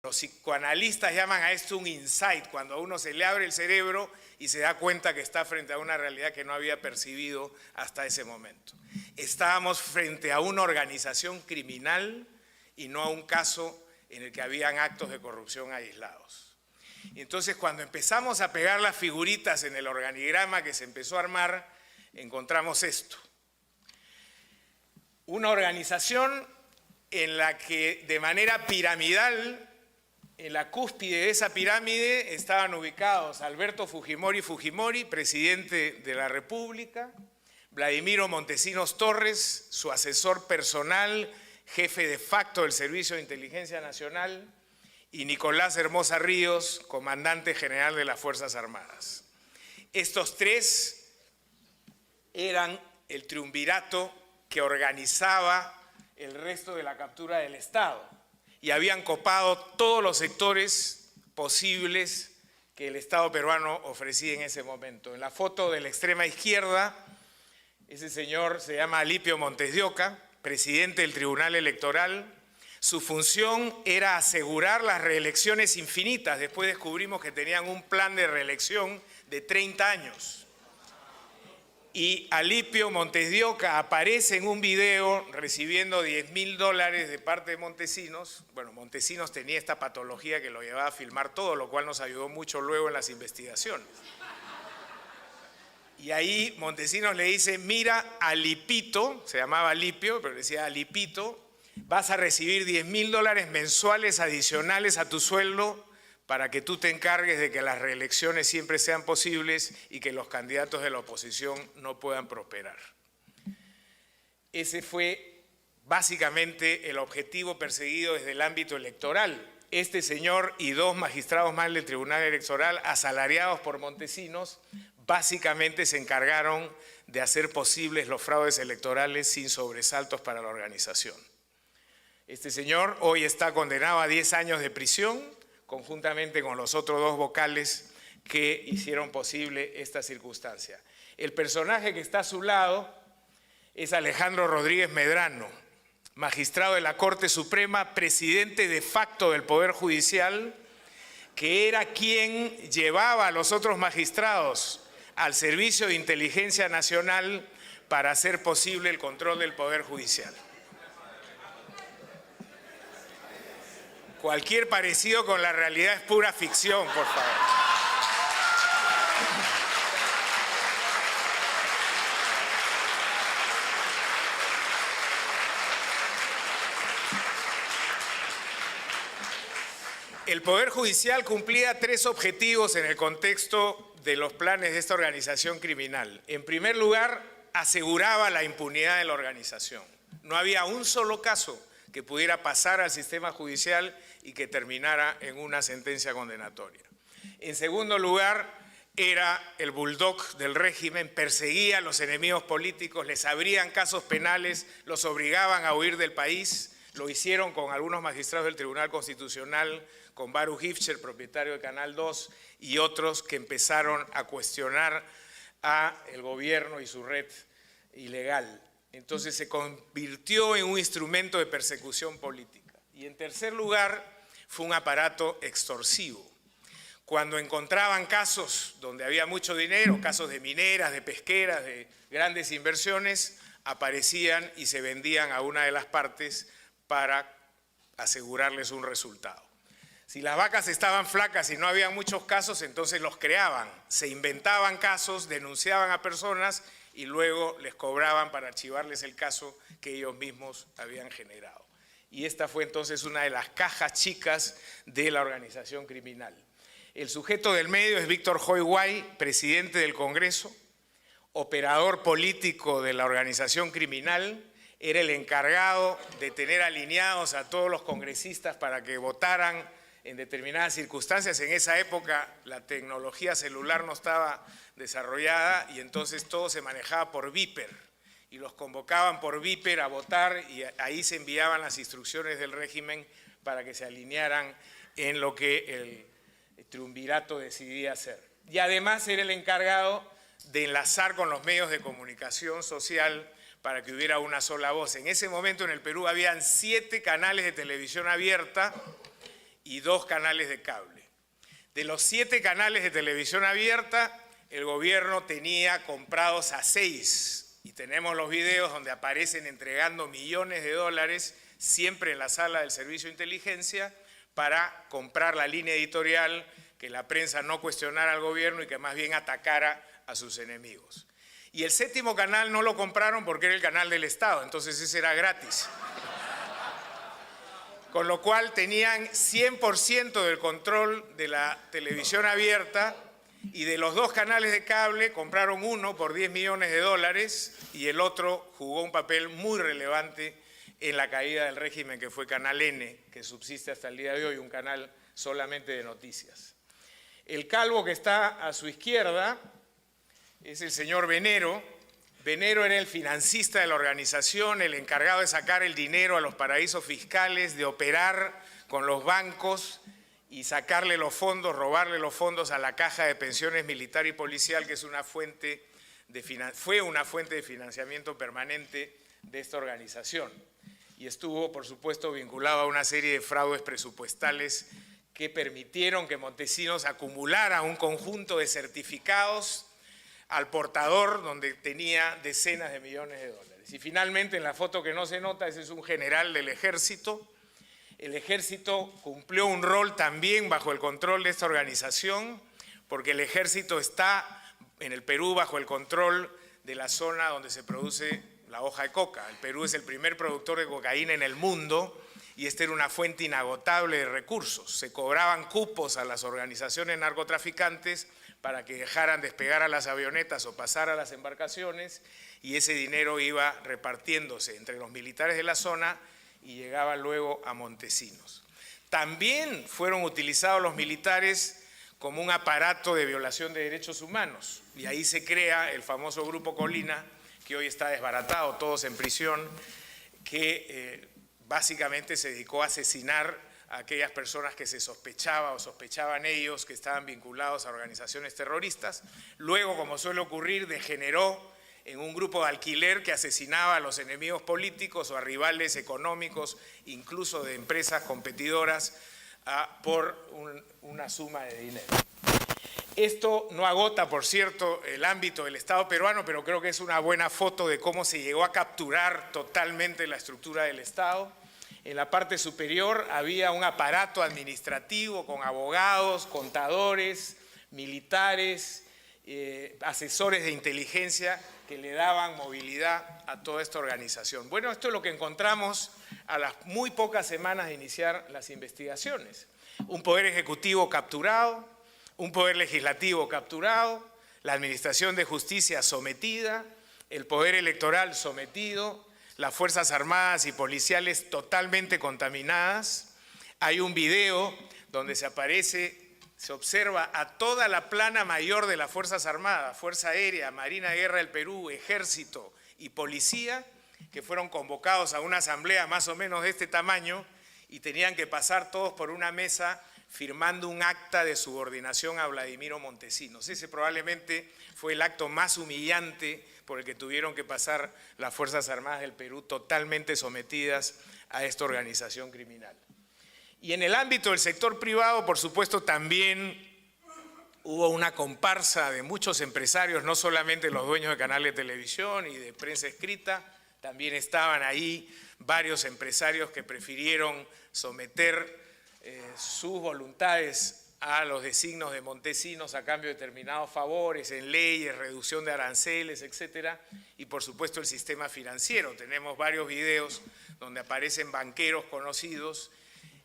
Los psicoanalistas llaman a esto un insight, cuando a uno se le abre el cerebro y se da cuenta que está frente a una realidad que no había percibido hasta ese momento. Estábamos frente a una organización criminal y no a un caso en el que habían actos de corrupción aislados. Y entonces, cuando empezamos a pegar las figuritas en el organigrama que se empezó a armar, encontramos esto. Una organización en la que de manera piramidal, en la cúspide de esa pirámide estaban ubicados Alberto Fujimori, presidente de la República, Vladimiro Montesinos Torres, su asesor personal, jefe de facto del Servicio de Inteligencia Nacional, y Nicolás Hermosa Ríos, comandante general de las Fuerzas Armadas. Estos tres eran el triunvirato que organizaba el resto de la captura del Estado y habían copado todos los sectores posibles que el Estado peruano ofrecía en ese momento. En la foto de la extrema izquierda, ese señor se llama Alipio Montes de Oca, presidente del Tribunal Electoral. Su función era asegurar las reelecciones infinitas. Después descubrimos que tenían un plan de reelección de 30 años. Y Alipio Montes de Oca aparece en un video recibiendo $10.000 de parte de Montesinos. Bueno, Montesinos tenía esta patología que lo llevaba a filmar todo, lo cual nos ayudó mucho luego en las investigaciones. Y ahí Montesinos le dice, mira, Alipito, se llamaba Alipio, pero decía Alipito, vas a recibir $10.000 mensuales adicionales a tu sueldo para que tú te encargues de que las reelecciones siempre sean posibles y que los candidatos de la oposición no puedan prosperar. Ese fue básicamente el objetivo perseguido desde el ámbito electoral. Este señor y dos magistrados más del Tribunal Electoral, asalariados por Montesinos, básicamente se encargaron de hacer posibles los fraudes electorales sin sobresaltos para la organización. Este señor hoy está condenado a 10 años de prisión, conjuntamente con los otros dos vocales que hicieron posible esta circunstancia. El personaje que está a su lado es Alejandro Rodríguez Medrano, magistrado de la Corte Suprema, presidente de facto del Poder Judicial, que era quien llevaba a los otros magistrados al Servicio de Inteligencia Nacional para hacer posible el control del Poder Judicial. Cualquier parecido con la realidad es pura ficción, por favor. El Poder Judicial cumplía 3 objetivos en el contexto de los planes de esta organización criminal. En primer lugar, aseguraba la impunidad de la organización. No había un solo caso que pudiera pasar al sistema judicial y que terminara en una sentencia condenatoria. En segundo lugar, era el bulldog del régimen, perseguía a los enemigos políticos, les abrían casos penales, los obligaban a huir del país. Lo hicieron con algunos magistrados del Tribunal Constitucional, con Baruch Ifcher, propietario de Canal 2, y otros que empezaron a cuestionar al gobierno y su red ilegal. Entonces se convirtió en un instrumento de persecución política. Y en tercer lugar, fue un aparato extorsivo. Cuando encontraban casos donde había mucho dinero, casos de mineras, de pesqueras, de grandes inversiones, aparecían y se vendían a una de las partes para asegurarles un resultado. Si las vacas estaban flacas y no había muchos casos, entonces los creaban, se inventaban casos, denunciaban a personas y luego les cobraban para archivarles el caso que ellos mismos habían generado. Y esta fue entonces una de las cajas chicas de la organización criminal. El sujeto del medio es Víctor Joy Guay, presidente del Congreso, operador político de la organización criminal, era el encargado de tener alineados a todos los congresistas para que votaran en determinadas circunstancias. En esa época la tecnología celular no estaba desarrollada y entonces todo se manejaba por Viper y los convocaban por Viper a votar y ahí se enviaban las instrucciones del régimen para que se alinearan en lo que el triunvirato decidía hacer. Y además era el encargado de enlazar con los medios de comunicación social para que hubiera una sola voz. En ese momento en el Perú habían 7 canales de televisión abierta y 2 canales de cable. De los 7 canales de televisión abierta, el gobierno tenía comprados a 6. Y tenemos los videos donde aparecen entregando millones de dólares, siempre en la sala del Servicio de Inteligencia, para comprar la línea editorial, que la prensa no cuestionara al gobierno y que más bien atacara a sus enemigos. Y el 7º canal no lo compraron porque era el canal del Estado, entonces ese era gratis. Con lo cual tenían 100% del control de la televisión abierta, y de los 2 canales de cable compraron uno por 10 millones de dólares y el otro jugó un papel muy relevante en la caída del régimen, que fue Canal N, que subsiste hasta el día de hoy, un canal solamente de noticias. El calvo que está a su izquierda es el señor Venero. Venero era el financista de la organización, el encargado de sacar el dinero a los paraísos fiscales, de operar con los bancos y sacarle los fondos, robarle los fondos a la Caja de Pensiones Militar y Policial, que es fue una fuente de financiamiento permanente de esta organización. Y estuvo, por supuesto, vinculado a una serie de fraudes presupuestales que permitieron que Montesinos acumulara un conjunto de certificados al portador, donde tenía decenas de millones de dólares. Y finalmente, en la foto que no se nota, ese es un general del ejército. El ejército cumplió un rol también bajo el control de esta organización, porque el ejército está en el Perú bajo el control de la zona donde se produce la hoja de coca. El Perú es el primer productor de cocaína en el mundo y esta era una fuente inagotable de recursos. Se cobraban cupos a las organizaciones narcotraficantes para que dejaran despegar a las avionetas o pasar a las embarcaciones, y ese dinero iba repartiéndose entre los militares de la zona y llegaba luego a Montesinos. También fueron utilizados los militares como un aparato de violación de derechos humanos, y ahí se crea el famoso Grupo Colina, que hoy está desbaratado, todos en prisión, que básicamente se dedicó a asesinar a aquellas personas que se sospechaba o sospechaban ellos que estaban vinculados a organizaciones terroristas. Luego, como suele ocurrir, degeneró en un grupo de alquiler que asesinaba a los enemigos políticos o a rivales económicos, incluso de empresas competidoras, por una suma de dinero. Esto no agota, por cierto, el ámbito del Estado peruano, pero creo que es una buena foto de cómo se llegó a capturar totalmente la estructura del Estado. En la parte superior había un aparato administrativo con abogados, contadores, militares, asesores de inteligencia que le daban movilidad a toda esta organización. Bueno, esto es lo que encontramos a las muy pocas semanas de iniciar las investigaciones. Un poder ejecutivo capturado, un poder legislativo capturado, la administración de justicia sometida, el poder electoral sometido, las Fuerzas Armadas y policiales totalmente contaminadas. Hay un video donde se observa a toda la plana mayor de las Fuerzas Armadas, Fuerza Aérea, Marina de Guerra del Perú, Ejército y Policía, que fueron convocados a una asamblea más o menos de este tamaño y tenían que pasar todos por una mesa firmando un acta de subordinación a Vladimiro Montesinos. Ese probablemente fue el acto más humillante por el que tuvieron que pasar las Fuerzas Armadas del Perú, totalmente sometidas a esta organización criminal. Y en el ámbito del sector privado, por supuesto, también hubo una comparsa de muchos empresarios, no solamente los dueños de canales de televisión y de prensa escrita, también estaban ahí varios empresarios que prefirieron someter sus voluntades a los designios de Montesinos a cambio de determinados favores en leyes, reducción de aranceles, etcétera, y por supuesto el sistema financiero. Tenemos varios videos donde aparecen banqueros conocidos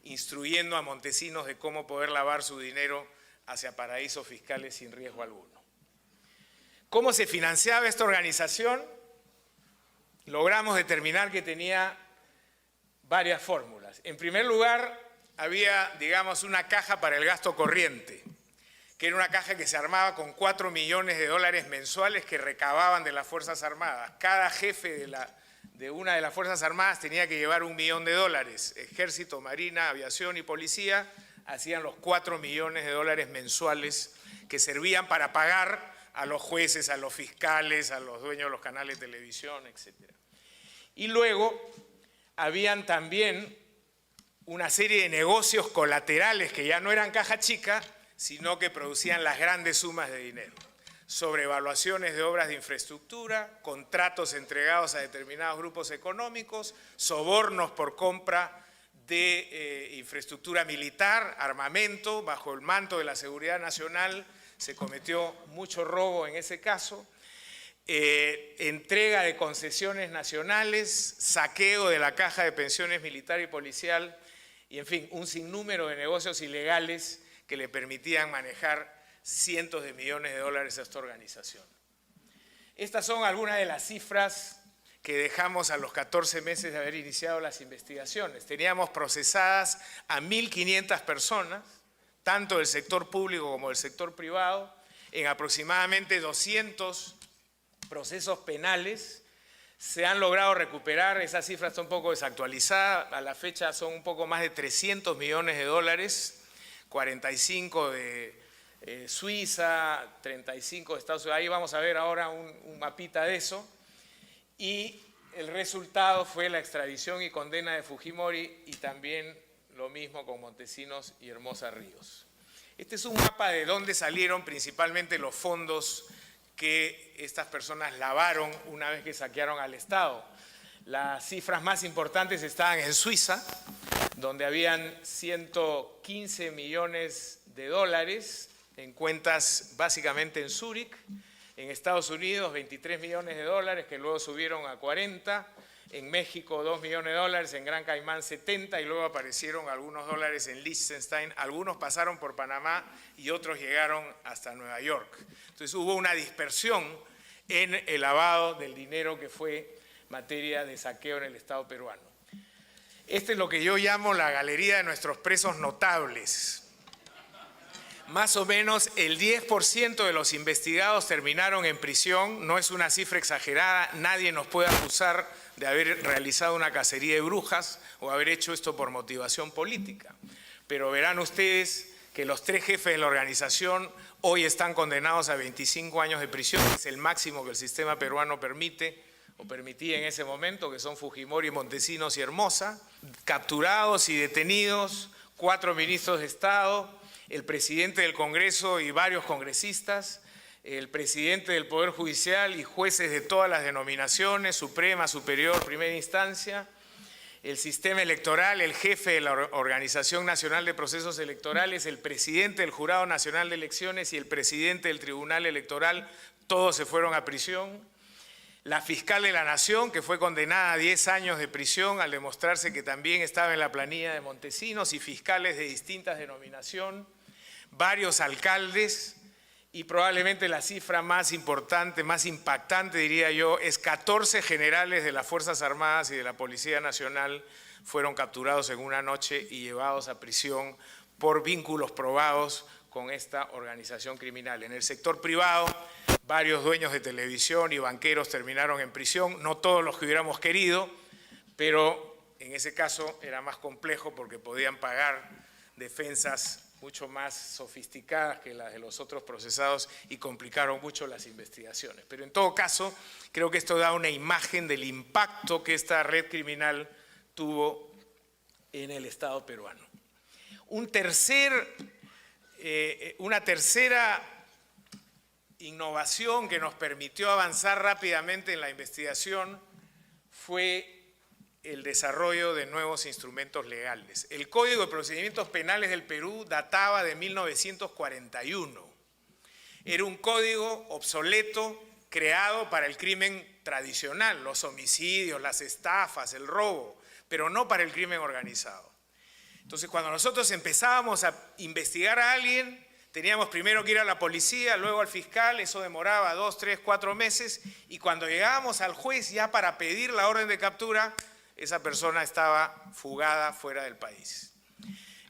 instruyendo a Montesinos de cómo poder lavar su dinero hacia paraísos fiscales sin riesgo alguno. ¿Cómo se financiaba esta organización? Logramos determinar que tenía varias fórmulas. En primer lugar, había, digamos, una caja para el gasto corriente, que era una caja que se armaba con 4 millones de dólares mensuales que recababan de las Fuerzas Armadas. Cada jefe de una de las Fuerzas Armadas tenía que llevar $1 millón. Ejército, Marina, Aviación y Policía hacían los 4 millones de dólares mensuales que servían para pagar a los jueces, a los fiscales, a los dueños de los canales de televisión, etc. Y luego habían también una serie de negocios colaterales que ya no eran caja chica, sino que producían las grandes sumas de dinero. Sobrevaluaciones de obras de infraestructura, contratos entregados a determinados grupos económicos, sobornos por compra de infraestructura militar, armamento, bajo el manto de la seguridad nacional. Se cometió mucho robo en ese caso. Entrega de concesiones nacionales, saqueo de la caja de pensiones militar y policial, y en fin, un sinnúmero de negocios ilegales que le permitían manejar cientos de millones de dólares a esta organización. Estas son algunas de las cifras que dejamos a los 14 meses de haber iniciado las investigaciones. Teníamos procesadas a 1.500 personas, tanto del sector público como del sector privado, en aproximadamente 200 procesos penales. Se han logrado recuperar, esa cifra está un poco desactualizada, a la fecha son un poco más de 300 millones de dólares, 45 de Suiza, 35 de Estados Unidos, ahí vamos a ver ahora un mapita de eso, y el resultado fue la extradición y condena de Fujimori y también lo mismo con Montesinos y Hermosa Ríos. Este es un mapa de dónde salieron principalmente los fondos que estas personas lavaron una vez que saquearon al Estado. Las cifras más importantes estaban en Suiza, donde habían 115 millones de dólares en cuentas básicamente en Zúrich. En Estados Unidos 23 millones de dólares que luego subieron a 40, en México 2 millones de dólares, en Gran Caimán 70 y luego aparecieron algunos dólares en Liechtenstein, algunos pasaron por Panamá y otros llegaron hasta Nueva York. Entonces hubo una dispersión en el lavado del dinero que fue materia de saqueo en el Estado peruano. Este es lo que yo llamo la galería de nuestros presos notables. Más o menos el 10% de los investigados terminaron en prisión, no es una cifra exagerada, nadie nos puede acusar de haber realizado una cacería de brujas o haber hecho esto por motivación política. Pero verán ustedes que los 3 jefes de la organización hoy están condenados a 25 años de prisión, que es el máximo que el sistema peruano permite o permitía en ese momento, que son Fujimori, Montesinos y Hermosa, capturados y detenidos 4 ministros de Estado, el presidente del Congreso y varios congresistas, el presidente del Poder Judicial y jueces de todas las denominaciones, Suprema, Superior, Primera Instancia, el sistema electoral, el jefe de la Organización Nacional de Procesos Electorales, el presidente del Jurado Nacional de Elecciones y el presidente del Tribunal Electoral, todos se fueron a prisión. La fiscal de la Nación, que fue condenada a 10 años de prisión al demostrarse que también estaba en la planilla de Montesinos, y fiscales de distintas denominaciones, varios alcaldes, y probablemente la cifra más importante, más impactante diría yo, es 14 generales de las Fuerzas Armadas y de la Policía Nacional fueron capturados en una noche y llevados a prisión por vínculos probados con esta organización criminal. En el sector privado, varios dueños de televisión y banqueros terminaron en prisión, no todos los que hubiéramos querido, pero en ese caso era más complejo porque podían pagar defensas mucho más sofisticadas que las de los otros procesados y complicaron mucho las investigaciones. Pero en todo caso, creo que esto da una imagen del impacto que esta red criminal tuvo en el Estado peruano. Una tercera innovación que nos permitió avanzar rápidamente en la investigación fue el desarrollo de nuevos instrumentos legales. El Código de Procedimientos Penales del Perú databa de 1941. Era un código obsoleto creado para el crimen tradicional, los homicidios, las estafas, el robo, pero no para el crimen organizado. Entonces, cuando nosotros empezábamos a investigar a alguien, teníamos primero que ir a la policía, luego al fiscal, eso demoraba 2, 3, 4 meses, y cuando llegábamos al juez ya para pedir la orden de captura, esa persona estaba fugada fuera del país.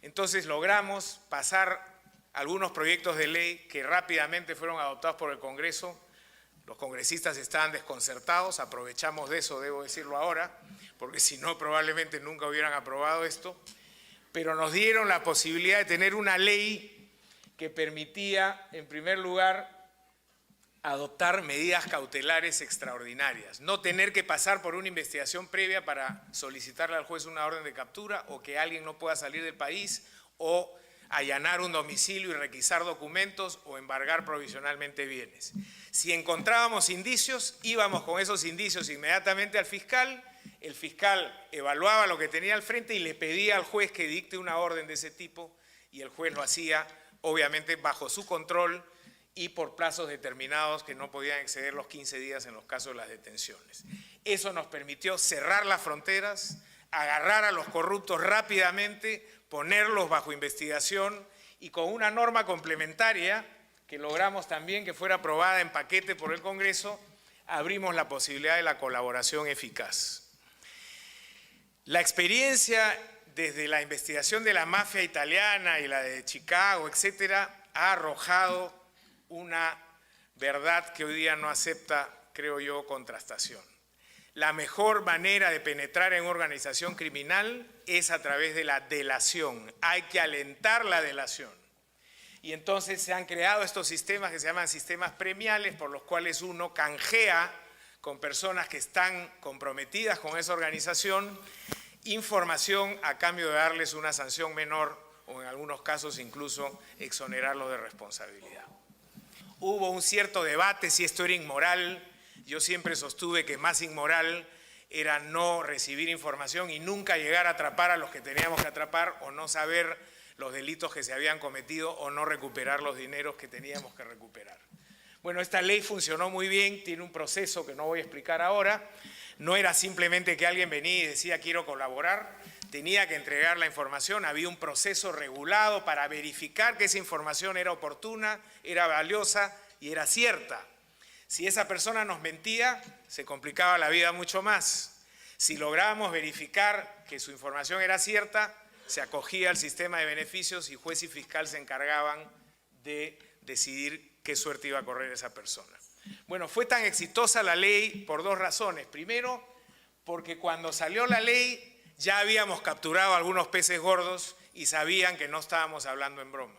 Entonces logramos pasar algunos proyectos de ley que rápidamente fueron adoptados por el Congreso. Los congresistas estaban desconcertados, aprovechamos de eso, debo decirlo ahora, porque si no probablemente nunca hubieran aprobado esto, pero nos dieron la posibilidad de tener una ley que permitía, en primer lugar, adoptar medidas cautelares extraordinarias, no tener que pasar por una investigación previa para solicitarle al juez una orden de captura o que alguien no pueda salir del país o allanar un domicilio y requisar documentos o embargar provisionalmente bienes. Si encontrábamos indicios, íbamos con esos indicios inmediatamente al fiscal, el fiscal evaluaba lo que tenía al frente y le pedía al juez que dicte una orden de ese tipo y el juez lo hacía obviamente bajo su control y por plazos determinados que no podían exceder los 15 días en los casos de las detenciones. Eso nos permitió cerrar las fronteras, agarrar a los corruptos rápidamente, ponerlos bajo investigación y con una norma complementaria que logramos también que fuera aprobada en paquete por el Congreso, abrimos la posibilidad de la colaboración eficaz. La experiencia desde la investigación de la mafia italiana y la de Chicago, etcétera, ha arrojado una verdad que hoy día no acepta, creo yo, contrastación. La mejor manera de penetrar en una organización criminal es a través de la delación. Hay que alentar la delación. Y entonces se han creado estos sistemas que se llaman sistemas premiales, por los cuales uno canjea con personas que están comprometidas con esa organización información a cambio de darles una sanción menor o en algunos casos incluso exonerarlos de responsabilidad. Hubo un cierto debate si esto era inmoral. Yo siempre sostuve que más inmoral era no recibir información y nunca llegar a atrapar a los que teníamos que atrapar o no saber los delitos que se habían cometido o no recuperar los dineros que teníamos que recuperar. Bueno, esta ley funcionó muy bien, tiene un proceso que no voy a explicar ahora. No era simplemente que alguien venía y decía quiero colaborar, tenía que entregar la información, había un proceso regulado para verificar que esa información era oportuna, era valiosa y era cierta. Si esa persona nos mentía, se complicaba la vida mucho más. Si lográbamos verificar que su información era cierta, se acogía al sistema de beneficios y juez y fiscal se encargaban de decidir qué suerte iba a correr esa persona. Bueno, fue tan exitosa la ley por dos razones. Primero, porque cuando salió la ley ya habíamos capturado algunos peces gordos y sabían que no estábamos hablando en broma.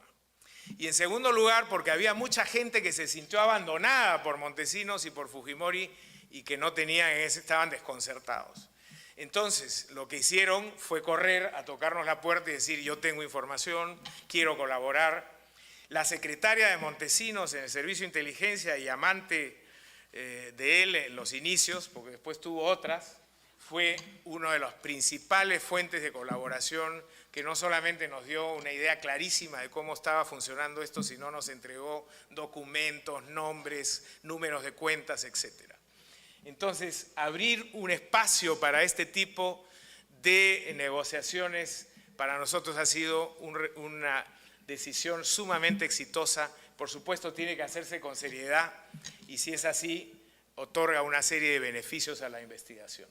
Y en segundo lugar, porque había mucha gente que se sintió abandonada por Montesinos y por Fujimori y que no tenían, estaban desconcertados. Entonces, lo que hicieron fue correr a tocarnos la puerta y decir yo tengo información, quiero colaborar. La secretaria de Montesinos en el Servicio de Inteligencia y amante de él en los inicios, porque después tuvo otras, fue una de las principales fuentes de colaboración que no solamente nos dio una idea clarísima de cómo estaba funcionando esto, sino nos entregó documentos, nombres, números de cuentas, etc. Entonces, abrir un espacio para este tipo de negociaciones para nosotros ha sido una decisión sumamente exitosa. Por supuesto, tiene que hacerse con seriedad y si es así, otorga una serie de beneficios a la investigación.